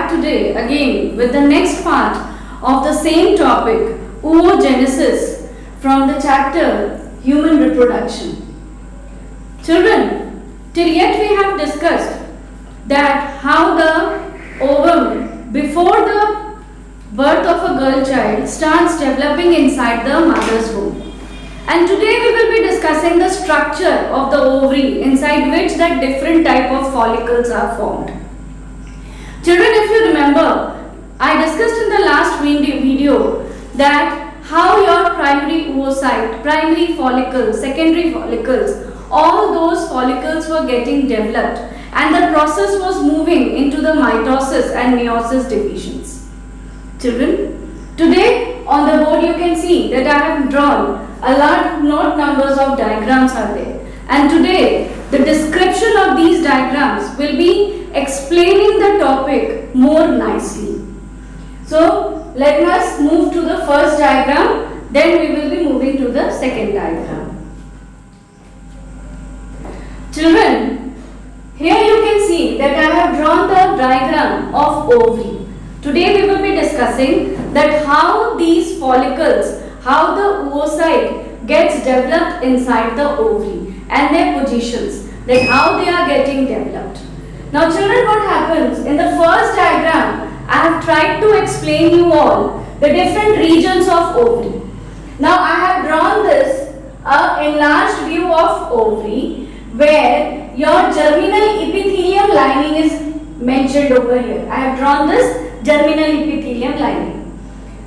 back today again with the next part of the same topic, oogenesis, from the chapter Human Reproduction. Children, till yet we have discussed that how the ovum before the birth of a girl child starts developing inside the mother's womb. And today we will be discussing the structure of the ovary inside which that different type of follicles are formed. Children, if you remember, I discussed in the last video that how your primary oocyte, primary follicles, secondary follicles, all those follicles were getting developed and the process was moving into the mitosis and meiosis divisions. Children, today on the board you can see that I have drawn a lot numbers of diagrams are there, and today the description of these diagrams will be explaining the topic more nicely. So let us move to the first diagram, then we will be moving to the second diagram. Children, here you can see that I have drawn the diagram of ovary. Today we will be discussing that how these follicles, how the oocyte gets developed inside the ovary and their positions, like how they are getting developed. Now children, what happens in the first diagram, I have tried to explain you all the different regions of ovary. Now I have drawn this enlarged view of ovary where your germinal epithelium lining is mentioned over here. I have drawn this germinal epithelium lining.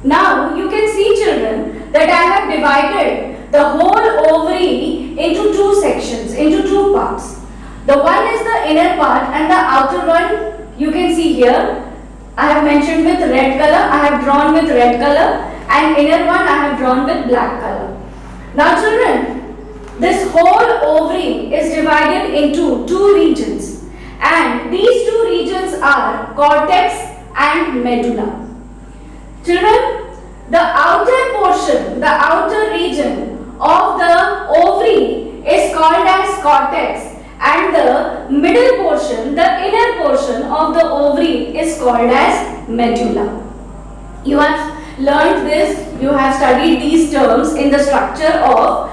Now you can see, children, that I have divided the whole ovary into two sections, into two parts. The one is the inner part and the outer one you can see here. I have mentioned with red color, I have drawn with red color, and inner one I have drawn with black color. Now children, this whole ovary is divided into two regions, and these two regions are cortex and medulla. Children, the outer portion, the outer region of the ovary is called as cortex, and the middle portion, the inner portion of the ovary is called as medulla. You have learned this, you have studied these terms in the structure of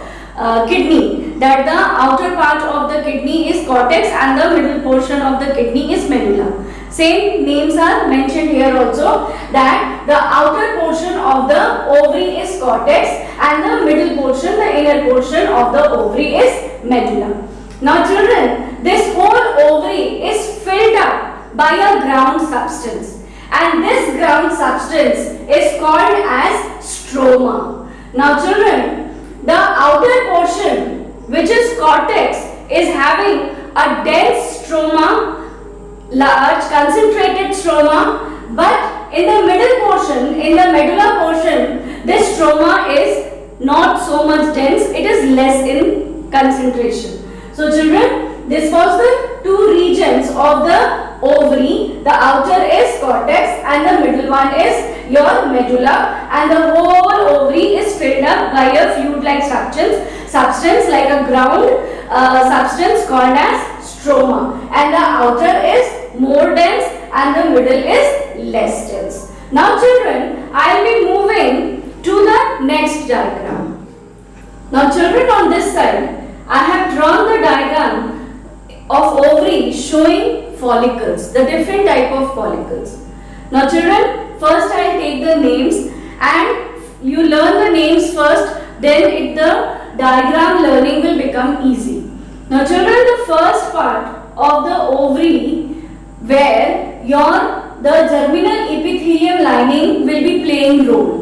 kidney, that the outer part of the kidney is cortex and the middle portion of the kidney is medulla. Same names are mentioned here also, that the outer portion of the ovary is cortex and the middle portion, the inner portion of the ovary is medulla. Now children, this whole ovary is filled up by a ground substance, and this ground substance is called as stroma. Now children, the outer portion, which is cortex, is having a dense stroma, large concentrated stroma, but in the middle portion, in the medulla portion, this stroma is not so much dense, it is less in concentration. So children, this was the two regions of the ovary. The outer is cortex and the middle one is your medulla, and the whole ovary is filled up by a fluid-like substance like a ground substance called as stroma, and the outer is more dense and the middle is less dense. Now children, I will be moving to the next diagram. Now children, on this side I have drawn the diagram of ovary showing follicles, the different type of follicles. Now children, first I will take the names and you learn the names first, then the diagram learning will become easy. Now children, the first part of the ovary where the germinal epithelium lining will be playing role.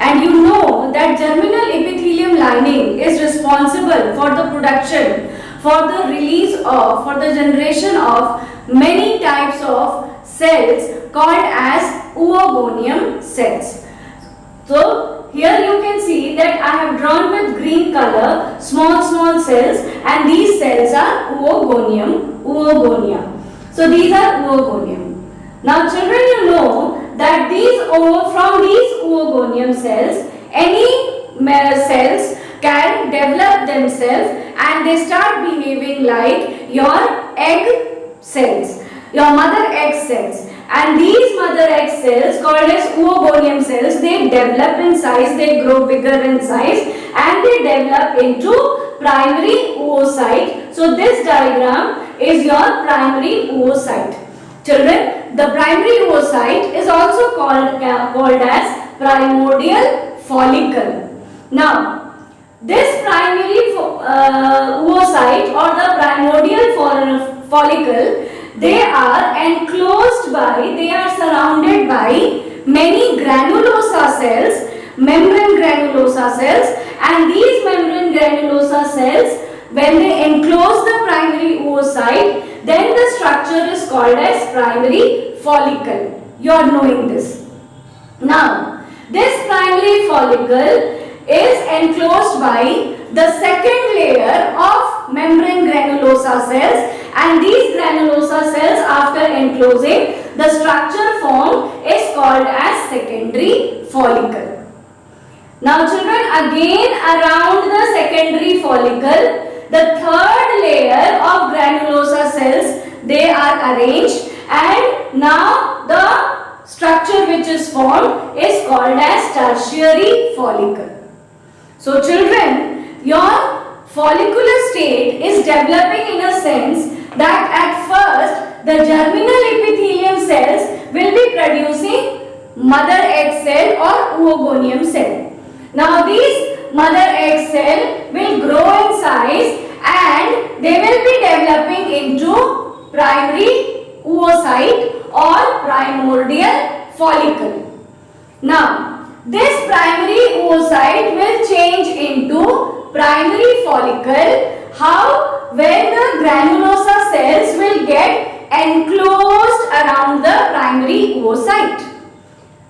And you know that germinal epithelium lining is responsible for the production, for the release of, for the generation of many types of cells called as oogonium cells. So here you can see that I have drawn with green color small cells, and these cells are oogonia. So these are oogonium. Now children, you know that from these oogonium cells, any cells can develop themselves and they start behaving like your egg cells, your mother egg cells. and these mother egg cells called as oogonium cells, they develop in size, they grow bigger in size and they develop into primary oocyte. So this diagram is your primary oocyte. Children, the primary oocyte is also called as primordial follicle. Now, this primary oocyte or the primordial follicle, they are enclosed by, they are surrounded by many granulosa cells, membrane granulosa cells, and these membrane granulosa cells, when they enclose the primary oocyte, then the structure is called as primary follicle. You are knowing this. Now, this primary follicle is enclosed by the second layer of membrane granulosa cells, and these granulosa cells, after enclosing, the structure formed is called as secondary follicle. Now children, again around the secondary follicle, the third layer of granulosa cells, they are arranged, and now the structure which is formed is called as tertiary follicle. So children, your follicular state is developing in a sense that at first the germinal epithelium cells will be producing mother egg cell or oogonium cell. Now these mother egg cell will grow in size and they will be developing into primary oocyte or primordial follicle. Now this primary oocyte will change into primary follicle. How? When the granulosa cells will get enclosed around the primary oocyte.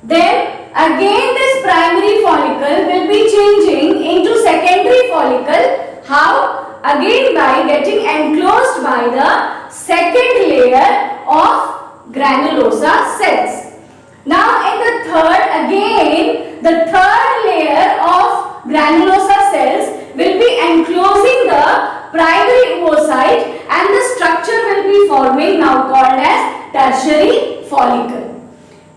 Then again this primary follicle will be changing into secondary follicle. How? Again by getting enclosed by the second layer of granulosa cells. Now in the third, again the third layer of granulosa cells will be enclosing the primary oocyte and the structure will be forming, now called as tertiary follicle.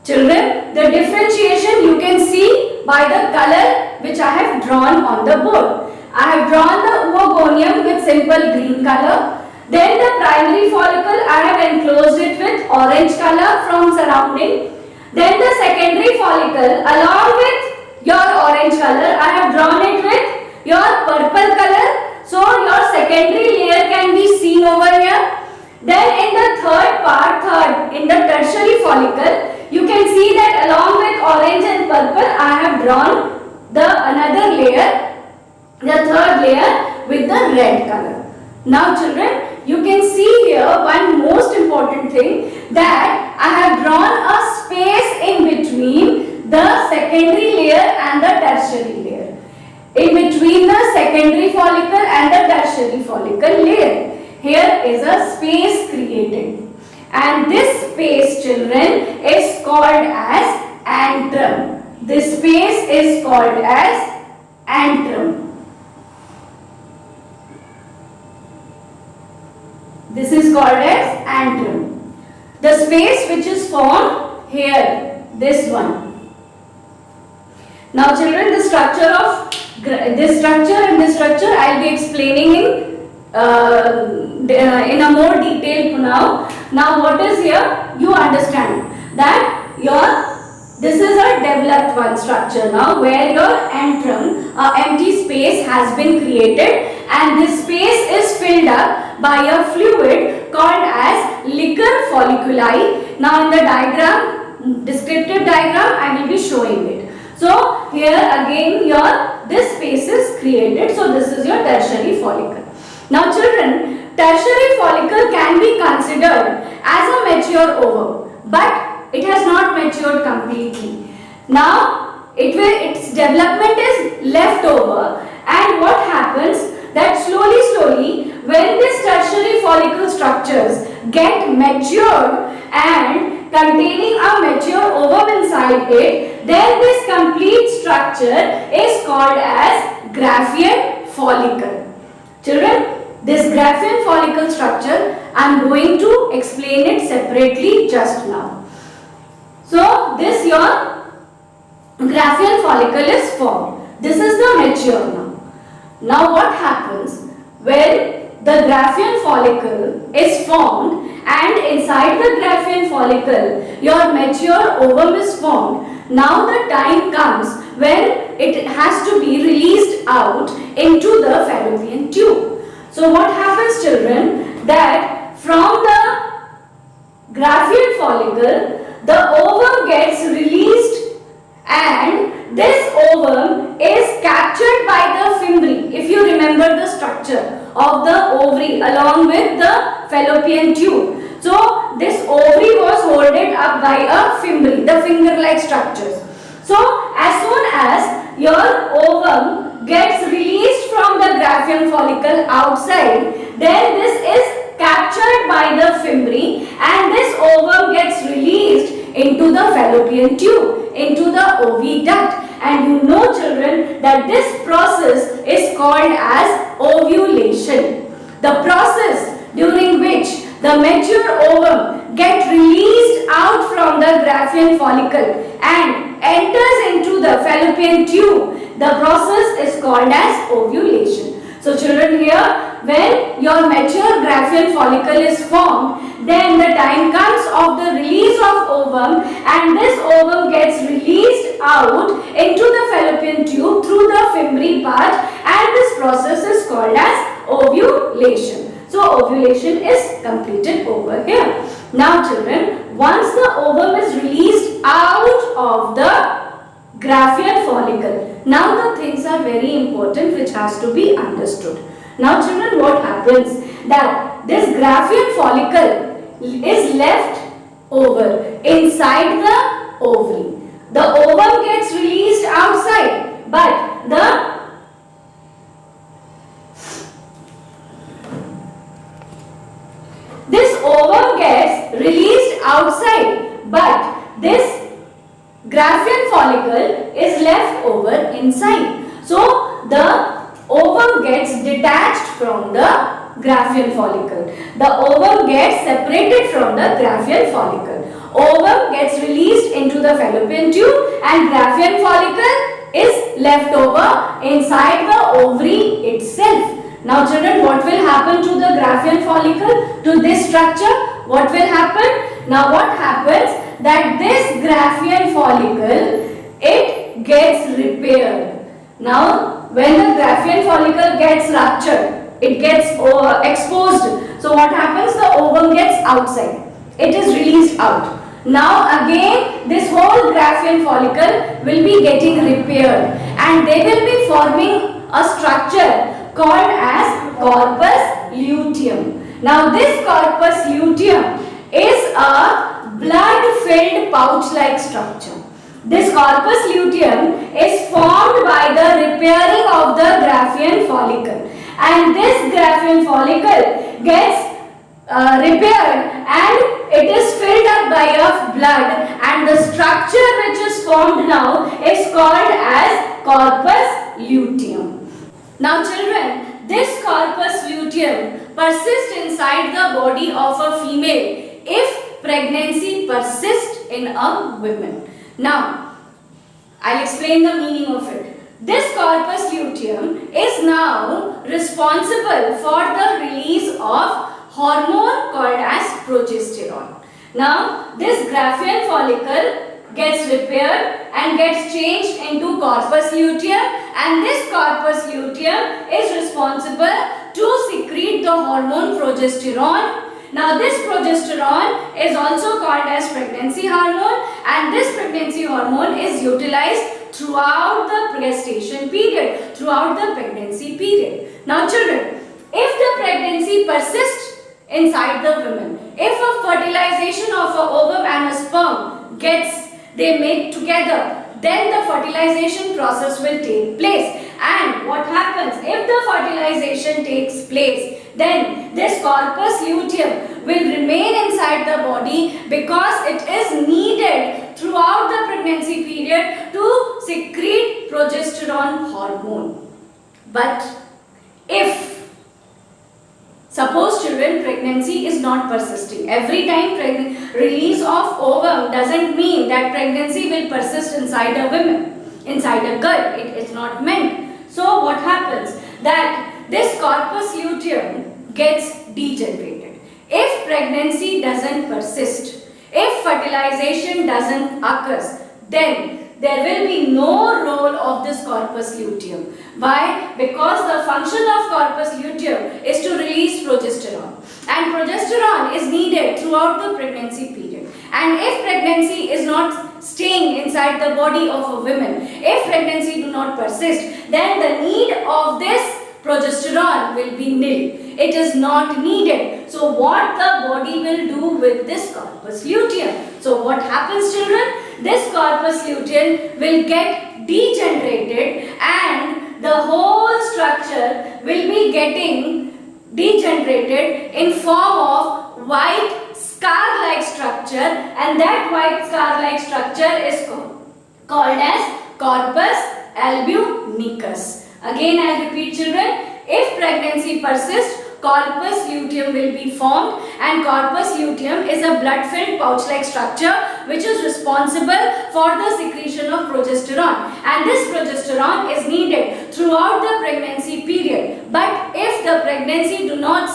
Children, the differentiation you can see by the color which I have drawn on the board. I have drawn the oogonium with simple green color. Then the primary follicle, I have enclosed it with orange color from surrounding. Then the secondary follicle, along with your orange color, I have drawn it with your purple color. So your secondary layer can be seen over here. Then in the third part, in the tertiary follicle, you can see that along with orange and purple, I have drawn the another layer, the third layer with the red color. Now children, you can see here one most important thing, that I have drawn a space in between the secondary layer and the tertiary layer. In between the secondary follicle and the tertiary follicle layer, here is a space created. And this space, children, is called as antrum. This space is called as antrum. This is called as antrum. The space which is formed here, this one. Now children, the structure of this structure and this structure I will be explaining in a more detail now. Now what is here? You understand that this is a developed one structure now, where your antrum, empty space has been created, and this space is filled up by a fluid called as liquor folliculi. Now in the diagram, descriptive diagram, I will be showing it. So here again this space is created. So this is your tertiary follicle. Now children, tertiary follicle can be considered as a mature ovum, but it has not matured completely. Now its development is left over, and what happens that slowly when this tertiary follicle structures get matured and containing a mature ovum inside it, then this complete structure is called as Graafian follicle. Children, this Graafian follicle structure I am going to explain it separately just now. So this your Graafian follicle is formed. This is the mature now. Now what happens when the Graafian follicle is formed and inside the Graafian follicle your mature ovum is formed. Now the time comes when it has to be released out into the fallopian tube. So what happens, children, that from the Graafian follicle the ovum gets released and this ovum is captured by the fimbriae. If you remember the structure of the ovary along with the fallopian tube. So this ovary was holded up by a fimbriae, the finger-like structures. So as soon as your ovum gets released from the Graafian follicle outside, then this is captured by the fimbriae and this ovum gets released into the fallopian tube, into the oviduct. And you know, children, that this process is called as ovulation. The process during which the mature ovum gets released out from the Graafian follicle and enters into the fallopian tube, the process is called as ovulation. So children, here when your mature Graafian follicle is formed, then the time comes of the release of ovum and this ovum gets released out into the fallopian tube through the fimbriae part and this process is called as ovulation. So ovulation is completed over here. Now children, once the ovum is released out of the Graafian follicle, now the things are very important which has to be understood. Now children, what happens that this Graafian follicle is left over inside the ovary. The ovum gets released outside, but this ovum gets released outside, but this Graafian follicle is left over inside. So the ovum gets detached from the Graafian follicle. The ovum gets separated from the Graafian follicle. Ovum gets released into the fallopian tube and Graafian follicle is left over inside the ovary itself. Now children, what will happen to the Graafian follicle, to this structure? What will happen? Now what happens that this Graafian follicle, it gets repaired. Now when the Graafian follicle gets ruptured, it gets exposed. So what happens? The ovum gets outside. It is released out. Now again this whole Graafian follicle will be getting repaired and they will be forming a structure called as corpus luteum. Now this corpus luteum is a blood-filled pouch-like structure. This corpus luteum is formed by the repairing of the Graafian follicle and this Graafian follicle gets repaired and it is filled up by a blood and the structure which is formed now is called as corpus luteum. Now children, this corpus luteum persists inside the body of a female if pregnancy persists in a woman. Now, I'll explain the meaning of it. This corpus luteum is now responsible for the release of hormone called as progesterone. Now, this Graafian follicle gets repaired and gets changed into corpus luteum and this corpus luteum is responsible to secrete the hormone progesterone. Now this progesterone is also called as pregnancy hormone and this pregnancy hormone is utilized throughout the gestation period, throughout the pregnancy period. Now children, if the pregnancy persists inside the woman, if a fertilization of a ovum and a sperm they mate together, then the fertilization process will take place. And what happens if the fertilization takes place? Then this corpus luteum will remain inside the body because it is needed throughout the pregnancy period to secrete progesterone hormone. But if Suppose children, pregnancy is not persisting. Every time release of ovum doesn't mean that pregnancy will persist inside a woman, inside a girl. It is not meant. So what happens? That this corpus luteum gets degenerated. If pregnancy doesn't persist, if fertilization doesn't occur, then there will be no role of this corpus luteum. Why? Because the function of corpus luteum is to release progesterone. And progesterone is needed throughout the pregnancy period. And if pregnancy is not staying inside the body of a woman, if pregnancy do not persist, then the need of this progesterone will be nil. It is not needed. So what the body will do with this corpus luteum? So what happens, children? This corpus luteum will get degenerated and the whole structure will be getting degenerated in form of white scar-like structure, and that white scar-like structure is called as corpus albuminous. Again, I repeat, children, if pregnancy persists, corpus luteum will be formed, and corpus luteum is a blood-filled pouch-like structure which is responsible for the secretion of progesterone, and this progesterone is needed throughout the pregnancy period. But if the pregnancy do not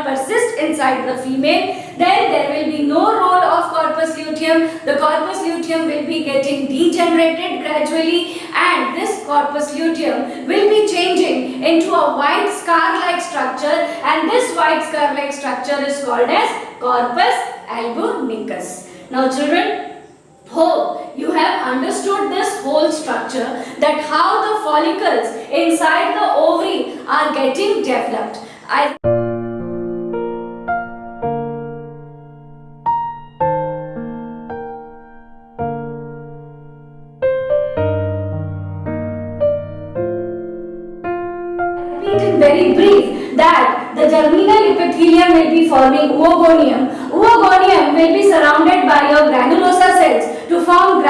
persist inside the female, then there will be no role of corpus luteum. The corpus luteum will be getting degenerated gradually, and this corpus luteum will be changing into a white scar-like structure, and this white scar-like structure is called as corpus albuminous. Now children, hope you have understood this whole structure, that how the follicles inside the ovary are getting developed. In very brief, that the germinal epithelium will be forming oogonium. Oogonium will be surrounded by your granulosa cells to form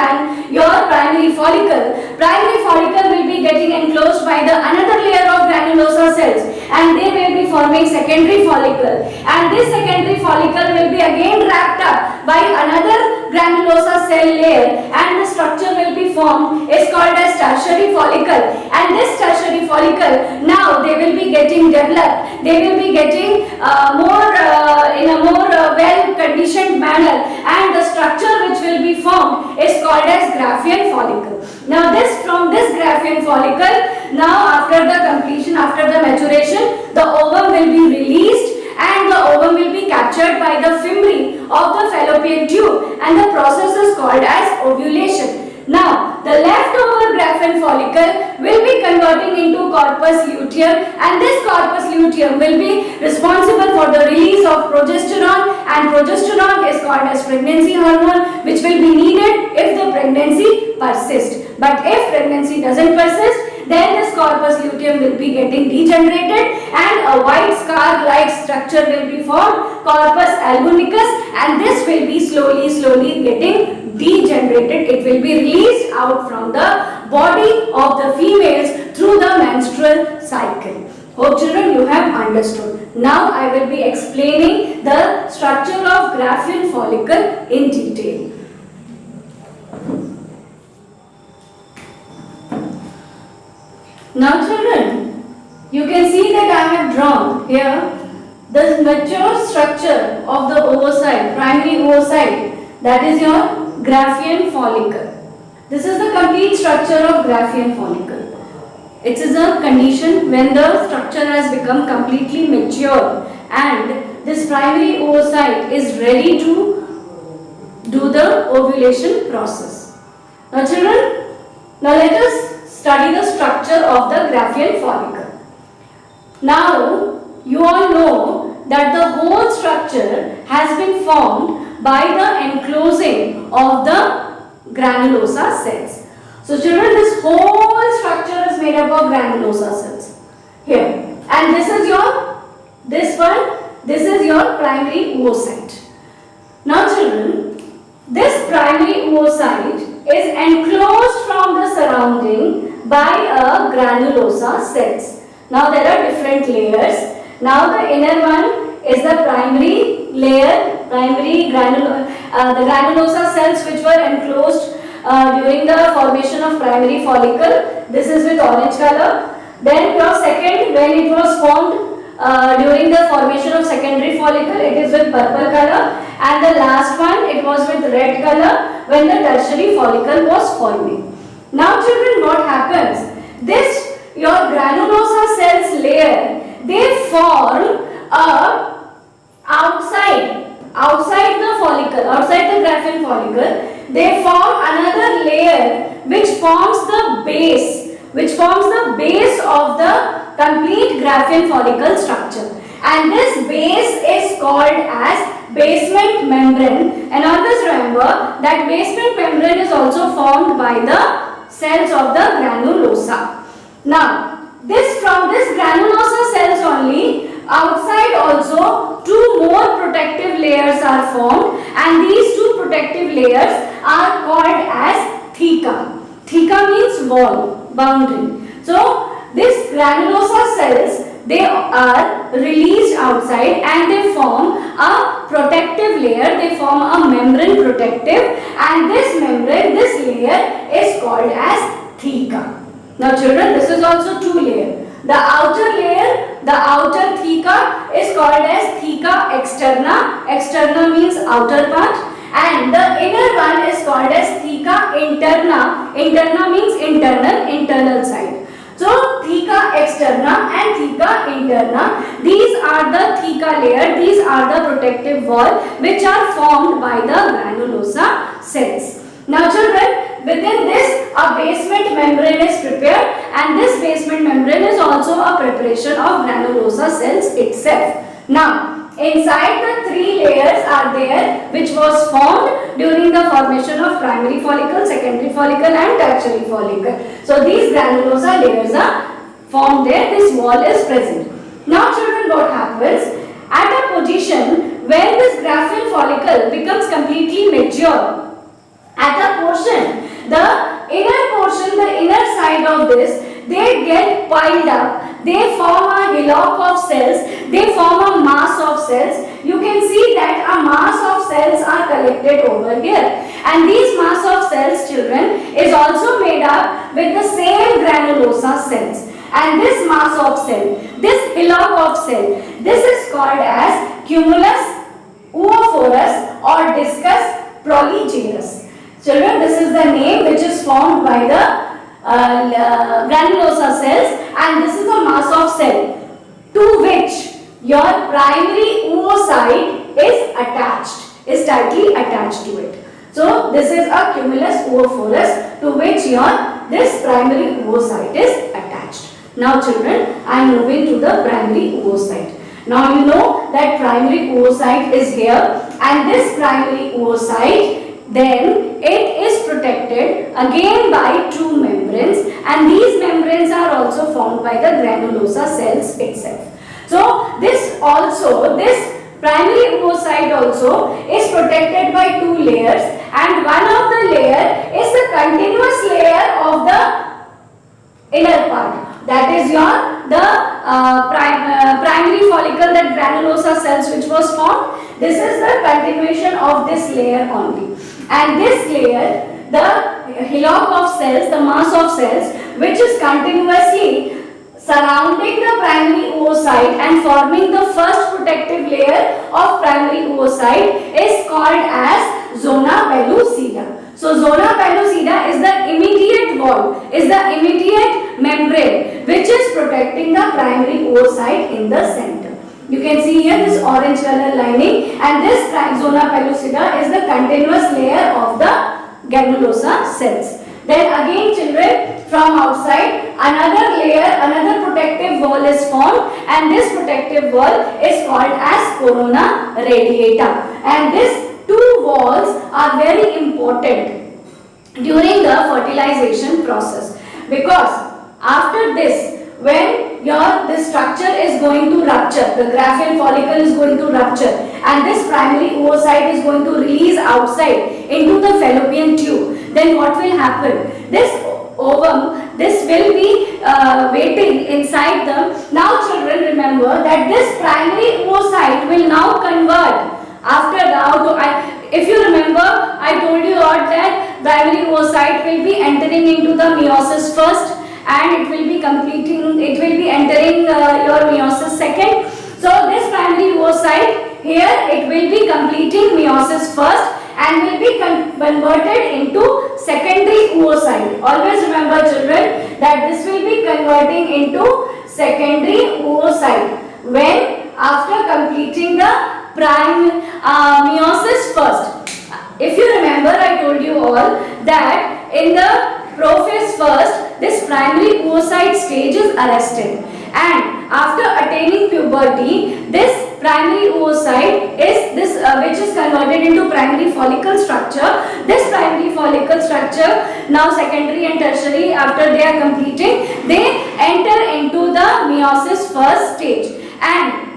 your primary follicle. Primary follicle will be getting enclosed by the another layer of granulosa cells, and they will be forming secondary follicle. And this secondary follicle will be again wrapped up by another granulosa cell layer, and the structure will be formed is called as tertiary follicle. And this tertiary follicle, now they will be getting developed. They will be getting in a more well conditioned manner, and the structure which will be formed is called as Graafian follicle. Now from this Graafian follicle, now after the completion, after the maturation, the ovum will be released, and the ovum will be captured by the fimbriae of the fallopian tube, and the process is called as ovulation. Now, the leftover Graafian follicle will be converting into corpus luteum, and this corpus luteum will be responsible for the release of progesterone, and progesterone is called as pregnancy hormone, which will be needed if the pregnancy persists. But if pregnancy doesn't persist, then this corpus luteum will be getting degenerated, and a white scar-like structure will be formed, corpus albuminous, and this will be slowly getting degenerated. It will be released out from the body of the females through the menstrual cycle. Hope children you have understood. Now I will be explaining the structure of Graafian follicle in detail. Now children, you can see that I have drawn here the mature structure of the oocyte, primary oocyte, that is your Graafian follicle. This is the complete structure of Graafian follicle. It is a condition when the structure has become completely mature and this primary oocyte is ready to do the ovulation process. Now children, now let us study the structure of the Graafian follicle. Now you all know that the whole structure has been formed by the enclosing of the granulosa cells. So children, this whole structure is made up of granulosa cells here, and this is your primary oocyte. Now children, this primary oocyte is enclosed from the surrounding by a granulosa cells. Now there are different layers. Now the inner one is the primary layer, the granulosa cells which were enclosed during the formation of primary follicle. This is with orange color. Then your second, when it was formed during the formation of secondary follicle, it is with purple color, and the last one, it was with red color when the tertiary follicle was forming. Now children, what happens? This your granulosa cells layer, they form outside the follicle, outside the graphene follicle, they form another layer which forms the base of the complete graphene follicle structure, and this base is called as basement membrane. And always remember that basement membrane is also formed by the cells of the granulosa. Now from this granulosa cells only, outside also two more protective layers are formed, and these two protective layers are called as theca. Theca means wall, boundary. So this granulosa cells, they are released outside and they form a protective layer, they form a membrane protective, and this membrane, this layer is called as theca. Now children, this is also two layers. The outer layer, the outer theca is called as theca externa. Externa means outer part, and the inner one is called as theca interna. Interna means internal side. So theca externa and theca interna, these are the theca layer, these are the protective wall which are formed by the granulosa cells. Now children, within this a basement membrane is prepared, and this basement membrane is also a preparation of granulosa cells itself. Now inside the three layers are there which was formed during the formation of primary follicle, secondary follicle and tertiary follicle. So these granulosa layers are formed there, this wall is present. Now children, what happens? At a position when this graphene follicle becomes completely mature, at a portion, the inner side of this, they get piled up, they form a hillock of cells, they form a mass of cells. You can see that a mass of cells are collected over here, and these mass of cells, children, is also made up with the same granulosa cells. And this mass of cell, this hillock of cell, this is called as cumulus oophorus or discus proligerus. Children, this is the name which is formed by the granulosa cells, and this is a mass of cell to which your primary oocyte is attached, is tightly attached to it. So this is a cumulus oophorus to which this primary oocyte is attached. Now children, I am moving to the primary oocyte. Now you know that primary oocyte is here, and this primary oocyte, then it is protected again by two membranes, and these membranes are also formed by the granulosa cells itself. So this primary oocyte also is protected by two layers, and one of the layer is the continuous layer of the inner part. That is primary follicle, that granulosa cells which was formed. This is the continuation of this layer only. And this layer, the hillock of cells, the mass of cells which is continuously surrounding the primary oocyte and forming the first protective layer of primary oocyte is called as zona pellucida. So zona pellucida is the immediate wall, is the immediate membrane which is protecting the primary oocyte in the center. You can see here this orange color lining, and this zona pellucida is the continuous layer of the granulosa cells. Then again children, from outside another layer, another protective wall is formed, and this protective wall is called as corona radiata. And these two walls are very important during the fertilization process, because after this, when this structure is going to rupture, the graphene follicle is going to rupture, and this primary oocyte is going to release outside into the fallopian tube, then what will happen? This ovum, this will be waiting inside them. Now children, remember that this primary oocyte will now convert after if you remember, I told you all that primary oocyte will be entering into the meiosis first and it will be entering your meiosis second. So this primary oocyte here, it will be completing meiosis first and will be converted into secondary oocyte. Always remember children that this will be converting into secondary oocyte when after completing the meiosis first. If you remember, I told you all that in the prophase first, this primary oocyte stage is arrested, and after attaining puberty, this primary oocyte is which is converted into primary follicle structure. This primary follicle structure, now secondary and tertiary, after they are completing, they enter into the meiosis first stage, and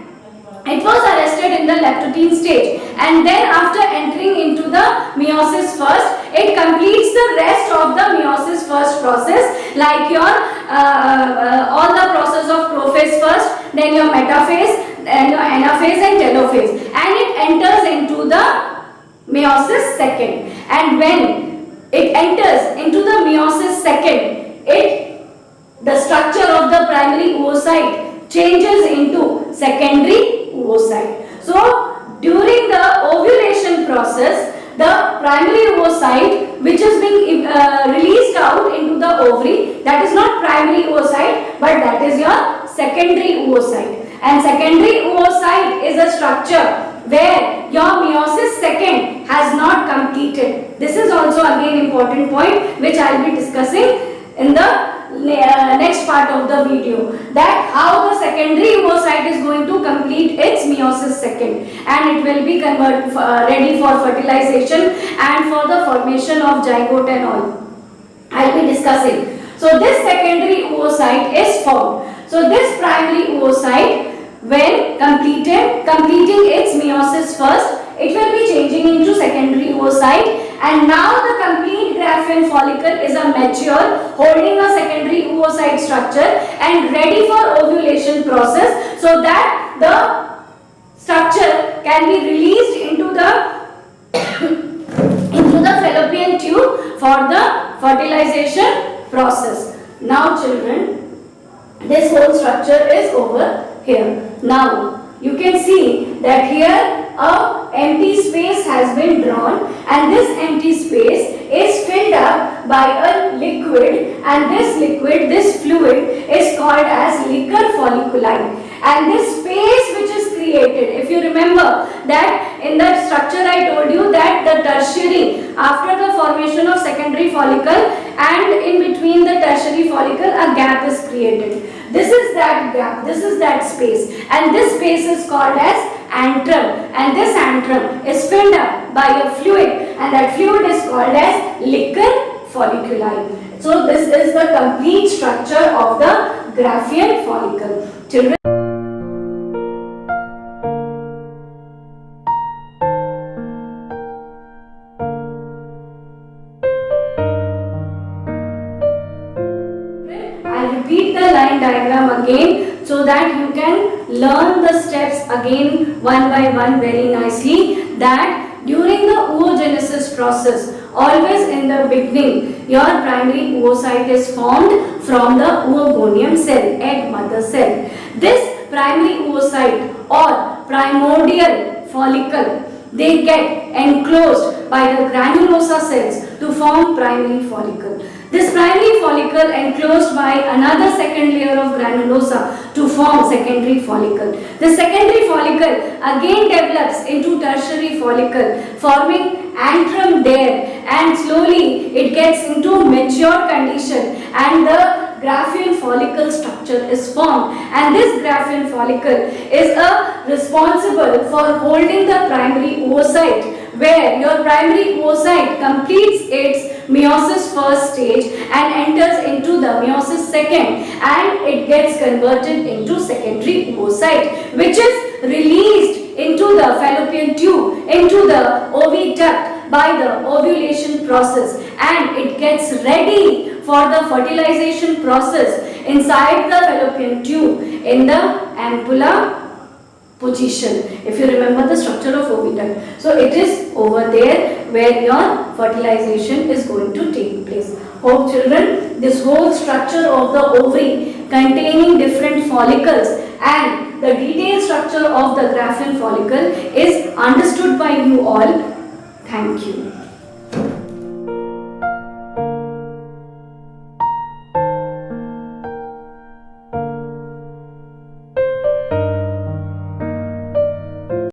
it was arrested in the leptotene stage, and then after entering into the meiosis first, it completes the rest of the meiosis first process, like your all the process of prophase first, then your metaphase, then your anaphase and telophase, and it enters into the meiosis second. And when it enters into the meiosis second, the structure of the primary oocyte changes into secondary oocyte. So during the ovulation process, the primary oocyte which is being released out into the ovary, that is not primary oocyte but that is your secondary oocyte. And secondary oocyte is a structure where your meiosis second has not completed. This is also again important point which I will be discussing in the next part of the video, that how the secondary oocyte is going to complete its meiosis second and it will be ready for fertilization and for the formation of zygote and all. I will be discussing. So this secondary oocyte is formed. So this primary oocyte, when completing its meiosis first, it will be changing into secondary oocyte, and now the complete Graafian follicle is a mature, holding a secondary oocyte structure and ready for ovulation process, so that the structure can be released into the fallopian tube for the fertilization process. Now children, this whole structure is over here. Now you can see that here a empty space has been drawn, and this empty space is filled up by a liquid, and this fluid is called as liquor folliculi. And this space which is created, if you remember that in the structure I told you that the tertiary, after the formation of secondary follicle and in between the tertiary follicle, a gap is created. This is that gap, this is that space, and this space is called as antrum, and this antrum is filled up by a fluid, and that fluid is called as liquor folliculi. So this is the complete structure of the Graafian follicle. Children, repeat the line diagram again so that you can learn the steps again one by one very nicely. That during the oogenesis process, always in the beginning, your primary oocyte is formed from the oogonium cell, egg mother cell. This primary oocyte or primordial follicle, they get enclosed by the granulosa cells to form primary follicle. This primary follicle enclosed by another second layer of granulosa to form secondary follicle. The secondary follicle again develops into tertiary follicle, forming antrum there, and slowly it gets into mature condition and the Graafian follicle structure is formed, and this Graafian follicle is responsible for holding the primary oocyte, where your primary oocyte completes its meiosis first stage and enters into the meiosis second, and it gets converted into secondary oocyte, which is released into the fallopian tube, into the oviduct by the ovulation process, and it gets ready for the fertilization process inside the fallopian tube in the ampulla position. If you remember the structure of oviduct, so it is over there where your fertilization is going to take place. Hope children, this whole structure of the ovary containing different follicles and the detailed structure of the Graafian follicle is understood by you all. Thank you.